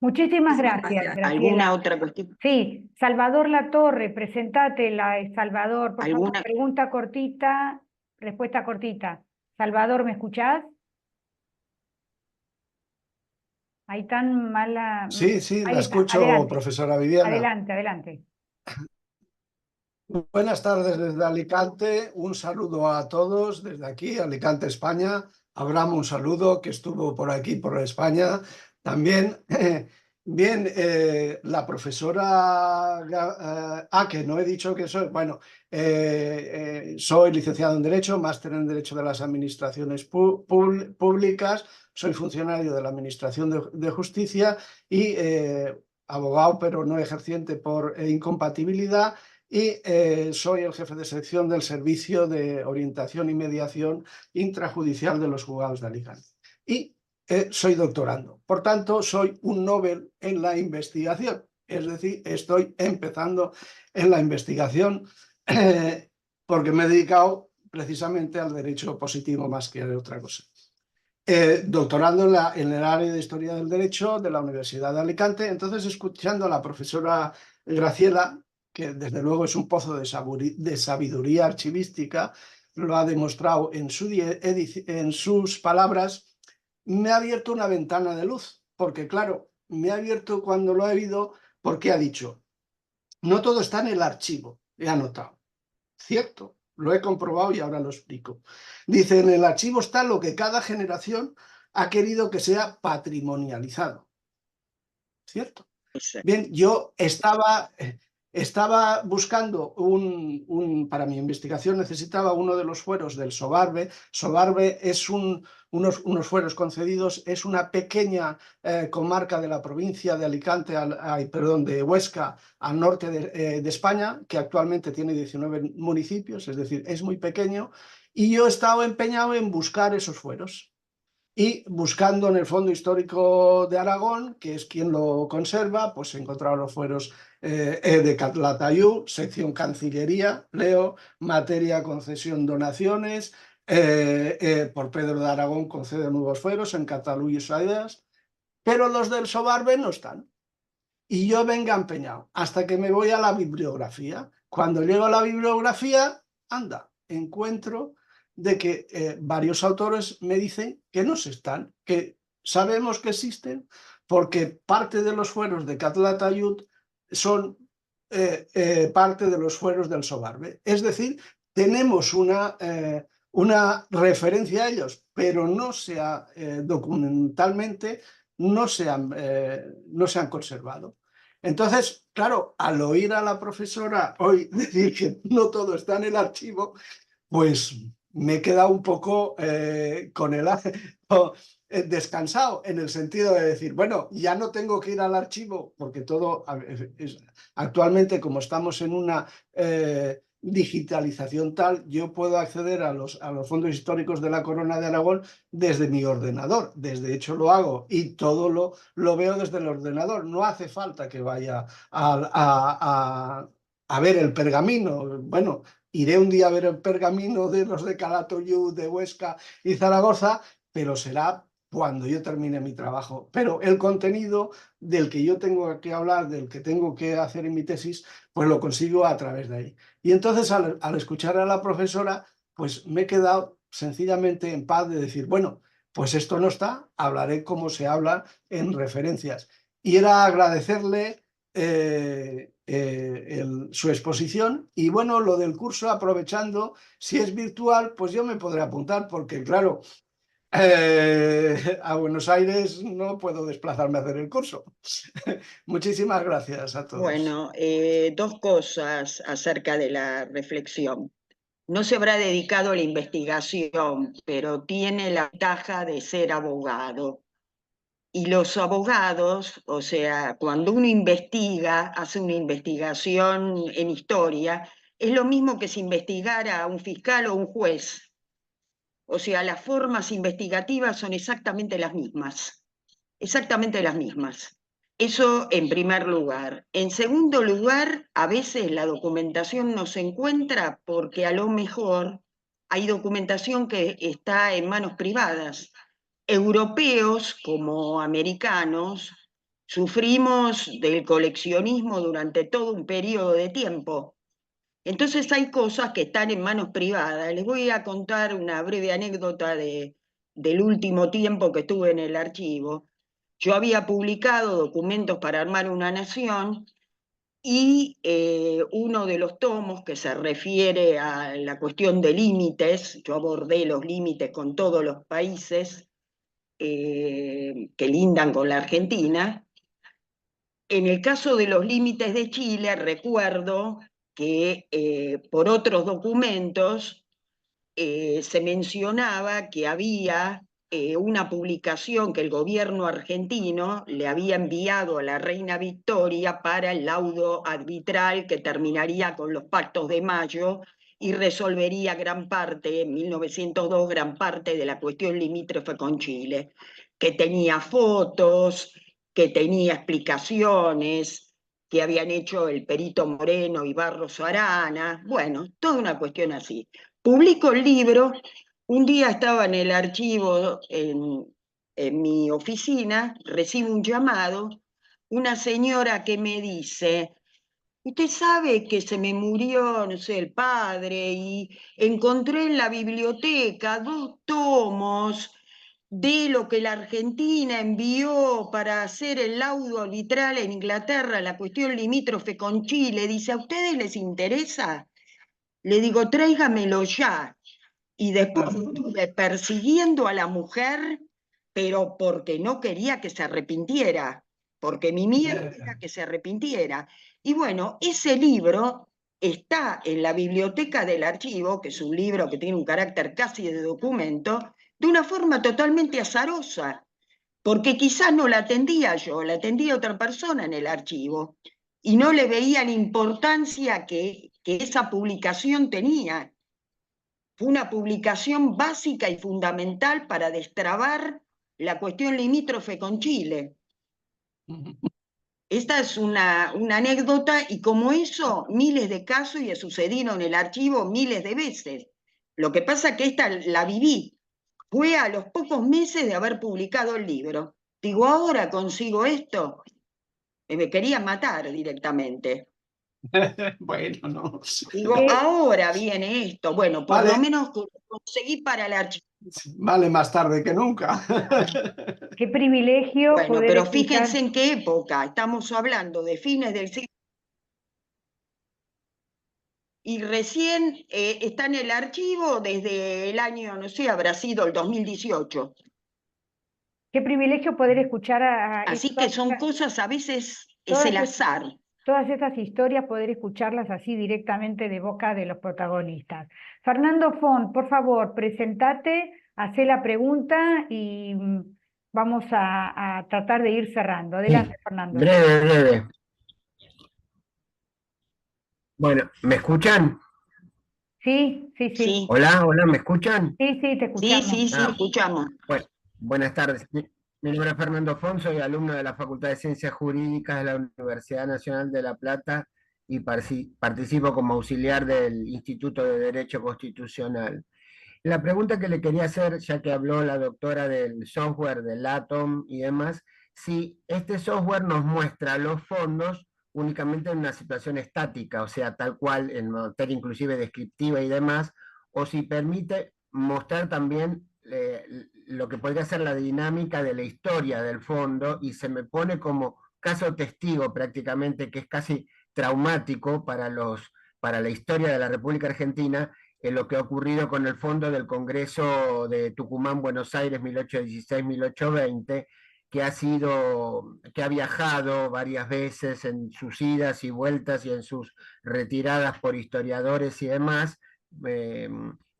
Muchísimas Muchísimas gracias, gracias. ¿Alguna Graciela. otra cuestión? Sí, Salvador Latorre, presentate, Salvador, por favor, ¿Alguna? pregunta cortita, respuesta cortita. Salvador, ¿me escuchás? Ahí tan mala. Sí, sí, la Ahí está, escucho, adelante, profesora Viviana. adelante. Buenas tardes desde Alicante, un saludo a todos desde aquí, Alicante, España. Abraham, un saludo que estuvo por aquí, por España. También, bien, la profesora, que no he dicho que soy, bueno, soy licenciado en Derecho, máster en Derecho de las Administraciones Públicas, soy funcionario de la Administración de Justicia y abogado, pero no ejerciente por incompatibilidad. Y soy el jefe de sección del Servicio de Orientación y Mediación Intrajudicial de los Juzgados de Alicante. Y soy doctorando. Por tanto, soy un Nobel en la investigación. Es decir, estoy empezando en la investigación porque me he dedicado precisamente al derecho positivo más que a otra cosa. Doctorando en el área de Historia del Derecho de la Universidad de Alicante. Entonces, escuchando a la profesora Graciela, que desde luego es un pozo de sabiduría archivística, lo ha demostrado en sus palabras, me ha abierto una ventana de luz, porque claro, me ha abierto cuando lo he oído, porque ha dicho, no todo está en el archivo, he anotado. Cierto, lo he comprobado y ahora lo explico. Dice, en el archivo está lo que cada generación ha querido que sea patrimonializado. ¿Cierto? Bien, yo estaba buscando para mi investigación necesitaba uno de los fueros del Sobarbe. Sobarbe es unos fueros concedidos, es una pequeña comarca de la provincia de Alicante, de Huesca, al norte de España, que actualmente tiene 19 municipios, es decir, es muy pequeño, y yo he estado empeñado en buscar esos fueros. Y buscando en el Fondo Histórico de Aragón, que es quien lo conserva, pues he encontrado los fueros de Calatayud, sección Cancillería, leo, materia, concesión, donaciones, por Pedro de Aragón concede nuevos fueros en Cataluña y Saedas, pero los del Sobarbe no están. Y yo venga empeñado, hasta que me voy a la bibliografía. Cuando llego a la bibliografía, anda, encuentro de que varios autores me dicen que no se están, que sabemos que existen, porque parte de los fueros de Calatayud son parte de los fueros del Sobarbe. Es decir, tenemos una referencia a ellos, pero no se ha, documentalmente no se han conservado. Entonces, claro, al oír a la profesora hoy decir que no todo está en el archivo, pues me he quedado un poco con el descansado, en el sentido de decir, bueno, ya no tengo que ir al archivo, porque todo actualmente, como estamos en una digitalización tal, yo puedo acceder a los fondos históricos de la Corona de Aragón desde mi ordenador. Desde hecho lo hago y todo lo veo desde el ordenador. No hace falta que vaya a ver el pergamino. Bueno, iré un día a ver el pergamino de los de Calatayud, de Huesca y Zaragoza, pero será cuando yo termine mi trabajo. Pero el contenido del que yo tengo que hablar, del que tengo que hacer en mi tesis, pues lo consigo a través de ahí. Y entonces al escuchar a la profesora, pues me he quedado sencillamente en paz de decir, bueno, pues esto no está, hablaré como se habla en referencias. Y era agradecerle su exposición y bueno, lo del curso, aprovechando, si es virtual, pues yo me podré apuntar porque claro, a Buenos Aires no puedo desplazarme a hacer el curso. Muchísimas gracias a todos. Bueno, dos cosas acerca de la reflexión. No se habrá dedicado a la investigación, pero tiene la ventaja de ser abogado. Y los abogados, o sea, cuando uno investiga, hace una investigación en historia, es lo mismo que si investigara a un fiscal o un juez. O sea, las formas investigativas son exactamente las mismas. Exactamente las mismas. Eso en primer lugar. En segundo lugar, a veces la documentación no se encuentra porque a lo mejor hay documentación que está en manos privadas. Europeos como americanos sufrimos del coleccionismo durante todo un periodo de tiempo. Entonces hay cosas que están en manos privadas. Les voy a contar una breve anécdota del último tiempo que estuve en el archivo. Yo había publicado documentos para armar una nación y uno de los tomos que se refiere a la cuestión de límites, yo abordé los límites con todos los países que lindan con la Argentina. En el caso de los límites de Chile, recuerdo que por otros documentos se mencionaba que había una publicación que el gobierno argentino le había enviado a la reina Victoria para el laudo arbitral que terminaría con los pactos de Mayo y resolvería gran parte, en 1902, gran parte de la cuestión limítrofe con Chile, que tenía fotos, que tenía explicaciones, que habían hecho el perito Moreno y Barros Arana, bueno, toda una cuestión así. Publico el libro, un día estaba en el archivo, en mi oficina, recibo un llamado, una señora que me dice, usted sabe que se me murió, no sé, el padre y encontré en la biblioteca 2 tomos de lo que la Argentina envió para hacer el laudo literal en Inglaterra, la cuestión limítrofe con Chile. Dice, ¿a ustedes les interesa? Le digo, tráigamelo ya. Y después estuve persiguiendo a la mujer, pero porque no quería que se arrepintiera, porque mi miedo era que se arrepintiera. Y bueno, ese libro está en la biblioteca del archivo, que es un libro que tiene un carácter casi de documento, de una forma totalmente azarosa, porque quizás no la atendía yo, la atendía otra persona en el archivo, y no le veía la importancia que esa publicación tenía. Fue una publicación básica y fundamental para destrabar la cuestión limítrofe con Chile. Esta es una anécdota y como eso, miles de casos y he sucedido en el archivo miles de veces. Lo que pasa es que esta la viví. Fue a los pocos meses de haber publicado el libro. Digo, ahora consigo esto. Me querían matar directamente. Bueno, no. Digo, ahora viene esto. Bueno, por lo Vale, menos conseguí para el archivo. vale más tarde que nunca. Qué privilegio Bueno, poder pero escuchar. fíjense en qué época, estamos hablando de fines del siglo y recién está en el archivo desde el año, no sé, habrá sido el 2018. Qué privilegio poder escuchar Así que son cosas, a veces es el todas, azar. todas estas historias, poder escucharlas así directamente de boca de los protagonistas. Fernando Font, por favor, presentate, hacé la pregunta y vamos a tratar de ir cerrando. Adelante, Fernando. Breve, breve. Bueno, ¿me escuchan? Sí, sí, sí. Sí, Hola, hola, ¿me escuchan? Sí, sí, te escuchamos. sí, Ah, escuchamos. bueno, buenas tardes. Mi nombre es Fernando Font, soy alumno de la Facultad de Ciencias Jurídicas de la Universidad Nacional de La Plata y participo como auxiliar del Instituto de Derecho Constitucional. La pregunta que le quería hacer, ya que habló la doctora del software, del Atom y demás, si este software nos muestra los fondos únicamente en una situación estática, o sea, tal cual en materia inclusive descriptiva y demás, o si permite mostrar también lo que podría ser la dinámica de la historia del fondo y se me pone como caso testigo prácticamente, que es casi traumático para la historia de la República Argentina, en lo que ha ocurrido con el fondo del Congreso de Tucumán, Buenos Aires, 1816-1820, que ha viajado varias veces en sus idas y vueltas y en sus retiradas por historiadores y demás.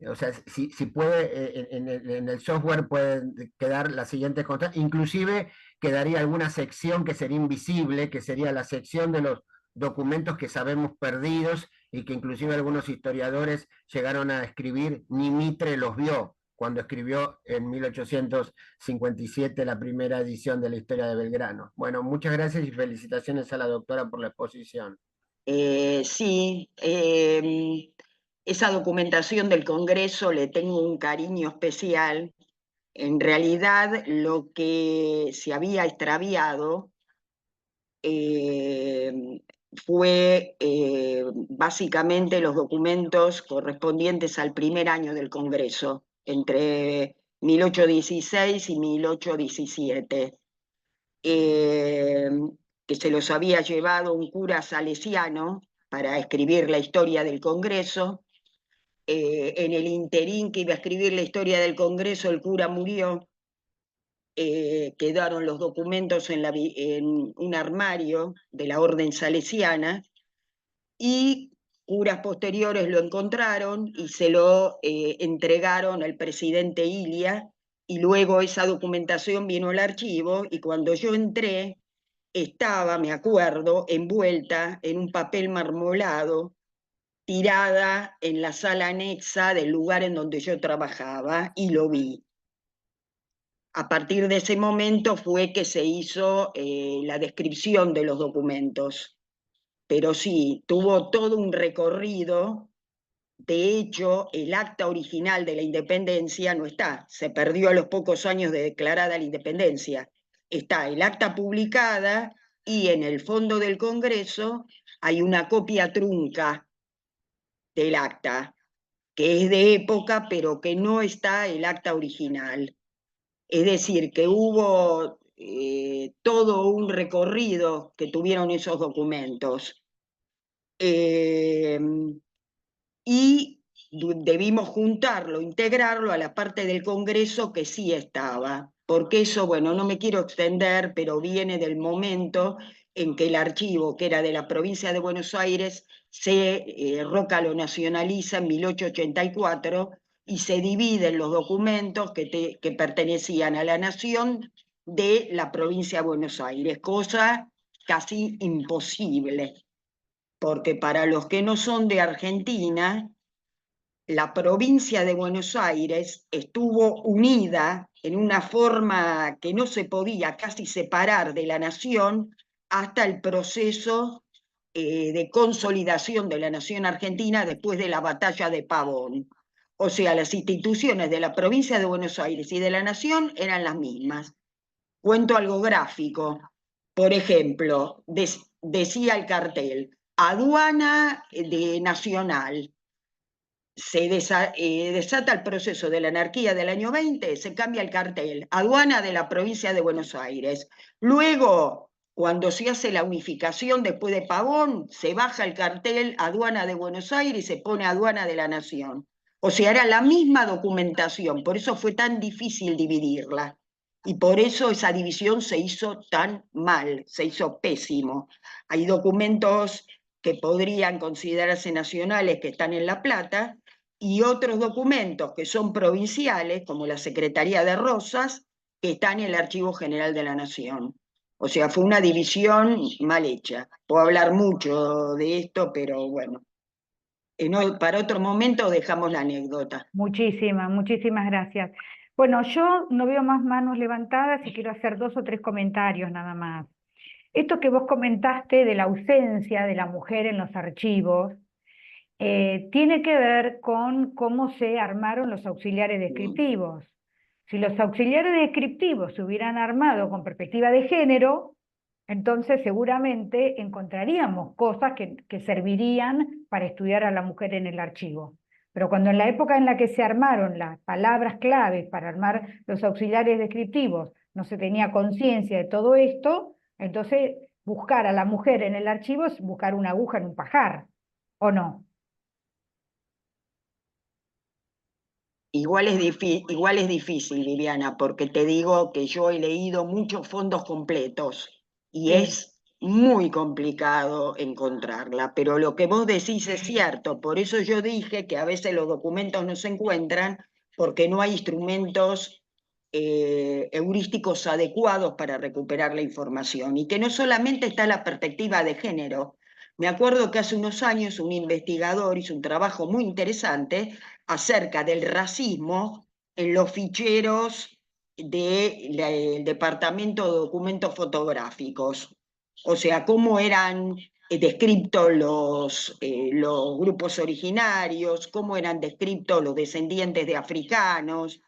O sea, si puede, en el software puede quedar la siguiente constante, inclusive quedaría alguna sección que sería invisible, que sería la sección de los documentos que sabemos perdidos y que inclusive algunos historiadores llegaron a escribir, ni Mitre los vio, cuando escribió en 1857 la primera edición de la historia de Belgrano. Bueno, muchas gracias y felicitaciones a la doctora por la exposición. Sí, esa documentación del Congreso le tengo un cariño especial. En realidad, lo que se había extraviado fue básicamente los documentos correspondientes al primer año del Congreso, entre 1816 y 1817, que se los había llevado un cura salesiano para escribir la historia del Congreso. En el interín que iba a escribir la historia del Congreso, el cura murió. Quedaron los documentos en un armario de la orden salesiana y curas posteriores lo encontraron y se lo entregaron al presidente Ilia y luego esa documentación vino al archivo y cuando yo entré estaba, me acuerdo, envuelta en un papel marmolado, tirada en la sala anexa del lugar en donde yo trabajaba y lo vi. A partir de ese momento fue que se hizo la descripción de los documentos. Pero sí, tuvo todo un recorrido. De hecho, el acta original de la independencia no está, se perdió a los pocos años de declarada la independencia. Está el acta publicada y en el fondo del Congreso hay una copia trunca del acta, que es de época, pero que no está el acta original. Es decir, que hubo todo un recorrido que tuvieron esos documentos. Y debimos juntarlo, integrarlo a la parte del Congreso que sí estaba, porque eso, bueno, no me quiero extender, pero viene del momento en que el archivo, que era de la provincia de Buenos Aires, Roca lo nacionaliza en 1884 y se dividen los documentos que pertenecían a la nación de la provincia de Buenos Aires, cosa casi imposible, porque para los que no son de Argentina, la provincia de Buenos Aires estuvo unida en una forma que no se podía casi separar de la nación hasta el proceso de consolidación de la nación argentina después de la batalla de Pavón. O sea, las instituciones de la provincia de Buenos Aires y de la nación eran las mismas. Cuento algo gráfico. Por ejemplo, decía el cartel, aduana de nacional. Se desata el proceso de la anarquía del año 20, se cambia el cartel, aduana de la provincia de Buenos Aires. Luego, cuando se hace la unificación después de Pavón, se baja el cartel aduana de Buenos Aires y se pone aduana de la Nación. O sea, era la misma documentación, por eso fue tan difícil dividirla. Y por eso esa división se hizo tan mal, se hizo pésimo. Hay documentos que podrían considerarse nacionales que están en La Plata, y otros documentos que son provinciales, como la Secretaría de Rosas, que están en el Archivo General de la Nación. O sea, fue una división mal hecha. Puedo hablar mucho de esto, pero bueno, para otro momento dejamos la anécdota. Muchísimas gracias. Bueno, yo no veo más manos levantadas y quiero hacer 2 o 3 comentarios nada más. Esto que vos comentaste de la ausencia de la mujer en los archivos, tiene que ver con cómo se armaron los auxiliares descriptivos. Si los auxiliares descriptivos se hubieran armado con perspectiva de género, entonces seguramente encontraríamos cosas que servirían para estudiar a la mujer en el archivo. Pero cuando en la época en la que se armaron las palabras claves para armar los auxiliares descriptivos no se tenía conciencia de todo esto, entonces buscar a la mujer en el archivo es buscar una aguja en un pajar, ¿o no? Igual es difícil, Viviana, porque te digo que yo he leído muchos fondos completos y Sí. es muy complicado encontrarla, pero lo que vos decís es cierto, por eso yo dije que a veces los documentos no se encuentran porque no hay instrumentos heurísticos adecuados para recuperar la información, y que no solamente está la perspectiva de género. Me acuerdo que hace unos años un investigador hizo un trabajo muy interesante acerca del racismo en los ficheros del Departamento de Documentos Fotográficos. O sea, cómo eran descriptos los grupos originarios, cómo eran descriptos los descendientes de africanos,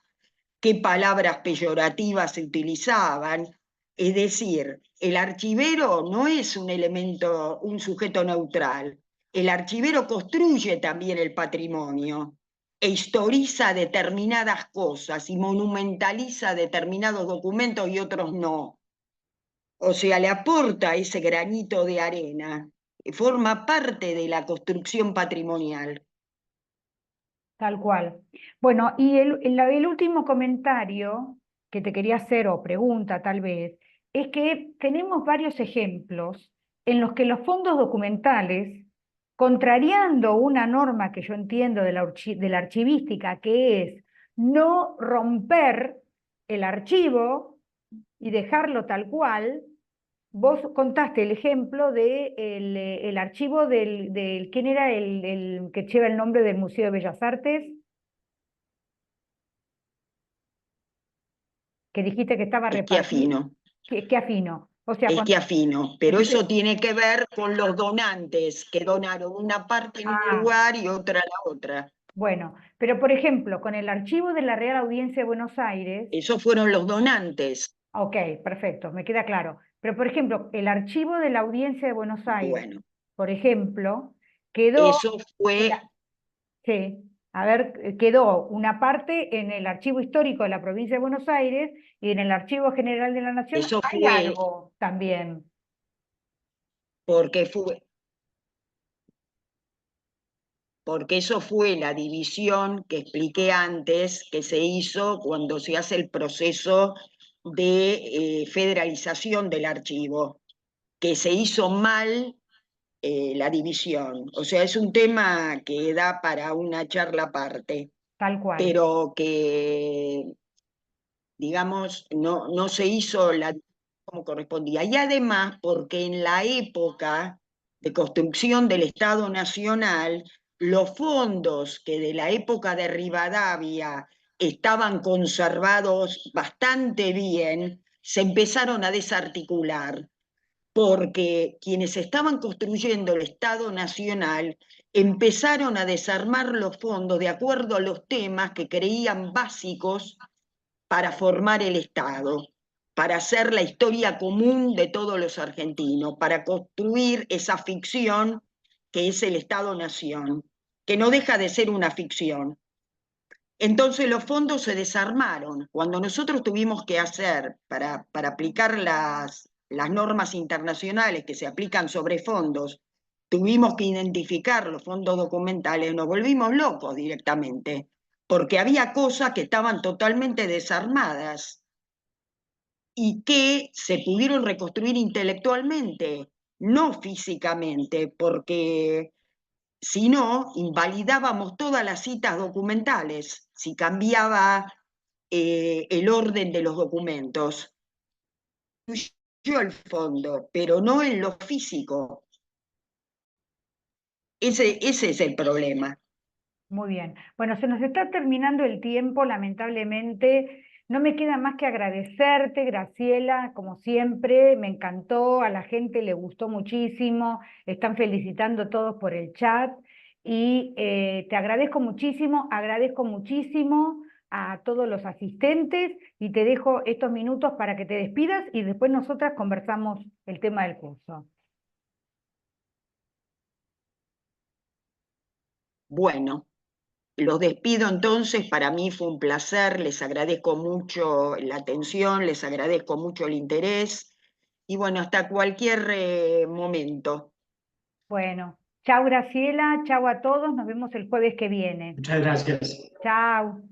qué palabras peyorativas se utilizaban. Es decir, el archivero no es un elemento, un sujeto neutral. El archivero construye también el patrimonio e historiza determinadas cosas y monumentaliza determinados documentos y otros no. O sea, le aporta ese granito de arena, forma parte de la construcción patrimonial. Tal cual. Bueno, y el último comentario que te quería hacer, o pregunta tal vez, es que tenemos varios ejemplos en los que los fondos documentales, contrariando una norma que yo entiendo de la archivística, que es no romper el archivo y dejarlo tal cual. Vos contaste el ejemplo de el archivo ¿quién era el que lleva el nombre del Museo de Bellas Artes? Que dijiste que estaba repartido. Esquiafino. O sea, Esquiafino, pero entonces, eso tiene que ver con los donantes que donaron una parte en un lugar y otra en la otra. bueno, pero por ejemplo, con el archivo de la Real Audiencia de Buenos Aires, Esos fueron los donantes. ok, perfecto, me queda claro. Pero por ejemplo, el archivo de la Audiencia de Buenos Aires, Bueno, por ejemplo, quedó, Eso fue, sí, a ver, quedó una parte en el Archivo Histórico de la Provincia de Buenos Aires y en el Archivo General de la Nación eso hay fue algo también. porque eso fue la división que expliqué antes, que se hizo cuando se hace el proceso de federalización del archivo, que se hizo mal la división. O sea, es un tema que da para una charla aparte, Tal cual. pero que, digamos, no se hizo como correspondía. Y además, porque en la época de construcción del Estado Nacional, los fondos que de la época de Rivadavia estaban conservados bastante bien, se empezaron a desarticular, porque quienes estaban construyendo el Estado Nacional empezaron a desarmar los fondos de acuerdo a los temas que creían básicos para formar el Estado, para hacer la historia común de todos los argentinos, para construir esa ficción que es el Estado-Nación, que no deja de ser una ficción. Entonces los fondos se desarmaron. Cuando nosotros tuvimos que hacer, para aplicar las normas internacionales que se aplican sobre fondos, tuvimos que identificar los fondos documentales, nos volvimos locos directamente, porque había cosas que estaban totalmente desarmadas y que se pudieron reconstruir intelectualmente, no físicamente, porque si no, invalidábamos todas las citas documentales, si cambiaba el orden de los documentos. Yo el fondo, pero no en lo físico. Ese es el problema. Muy bien. Bueno, se nos está terminando el tiempo, lamentablemente. No me queda más que agradecerte, Graciela, como siempre, me encantó, a la gente le gustó muchísimo, están felicitando todos por el chat y te agradezco muchísimo a todos los asistentes y te dejo estos minutos para que te despidas y después nosotras conversamos el tema del curso. Bueno, los despido entonces, para mí fue un placer, les agradezco mucho la atención, les agradezco mucho el interés y bueno, hasta cualquier momento. Bueno, chau Graciela, chau a todos, nos vemos el jueves que viene. Muchas gracias. Chau.